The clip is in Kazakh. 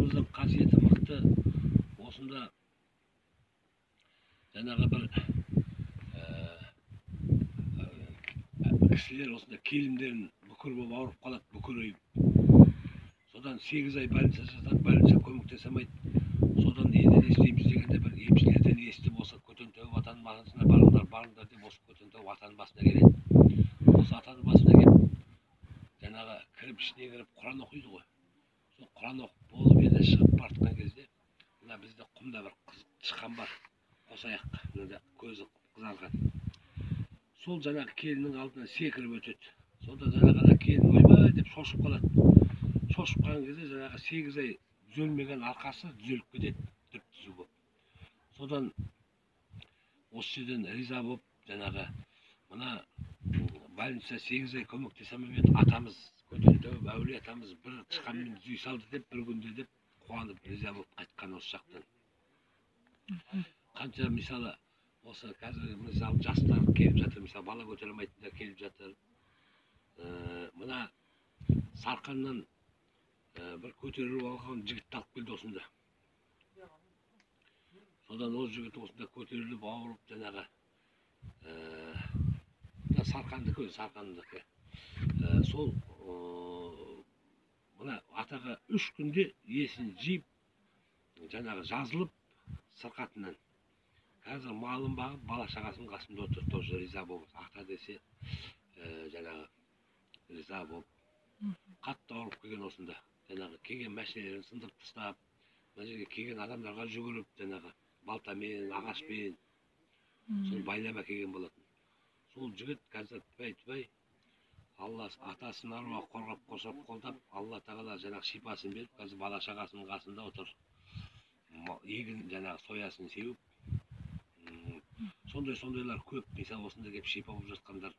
Кылымыздың қасиеті мықты. Осында жаңағы бір кісілер осында келіндерін бүкір болып ауырып қалады, бүкірейіп. Содан 8 ай больница жатады, больница көмектесе алмайды. Содан енді не істейміз дегенде бір емшілерден естіп, осы Көтентау ватан басына барыңдар деп, осы Көтентау ватан басына келеді. Осы ватан басына келіп, жаңағы кіріп ішіне кіріп Құран оқиды ғой. Сол Құран оқып болып енді шығып бартқан кезде, мына бізде құмда бір тышқан бар, қосаяқ, мына көзі қызарған. Сол жаңағы келіннің алдынан секіріп өтеді. Сонда жаңағы келін ойбай деп шошып қалады. Шошып қалған кезде жаңағы 8 ай түзелмеген арқасы түзеліп кетеді, түп-түзу болып. Содан осы жерден риза болып, жаңағы мына больница 8 ай көмектесе алмай атамыз, Көтентау әулие атамыз бір тышқанмен түзей салды деп, бір күнде деп қуанып риза болып қайтқан осы жақтан. Қанша мысалы осы қазір мысалы жастар келіп жатыр, мысалы бала көтере алмайтындар келіп жатыр. Мына Сарқаннан бір көтеріліп алған жігітті алып келді осында. Содан ол жігіт осында көтеріліп ауырып жаңағы Сарқандікі, Сарқандікі. Сол мына атаға 3 күнде есін жиып, жаңағы жазылып сырқатынан. Қазір малын бағып, бала шағасының қасында отыр, тоже риза болып. Ата десе, жаңағы риза болып. Қатты ауырып келген осында. Жаңағы келген мәшинелерін сындырып тастап, мына жерге келген адамдарға жүгіріп, жаңағы балтамен, ағашпен, сол байлап әкелген болатын. Сол жігіт қазір тіпай-тіпай Алла атасын аруағы қорғап қоршап қолдап, Алла тағала жаңағы шипасын беріп, қазір бала шағасының қасында отыр. Егін жаңағы соясын сеуіп. Сондайлар көп, мысалы осында келіп шипа болып жатқандар.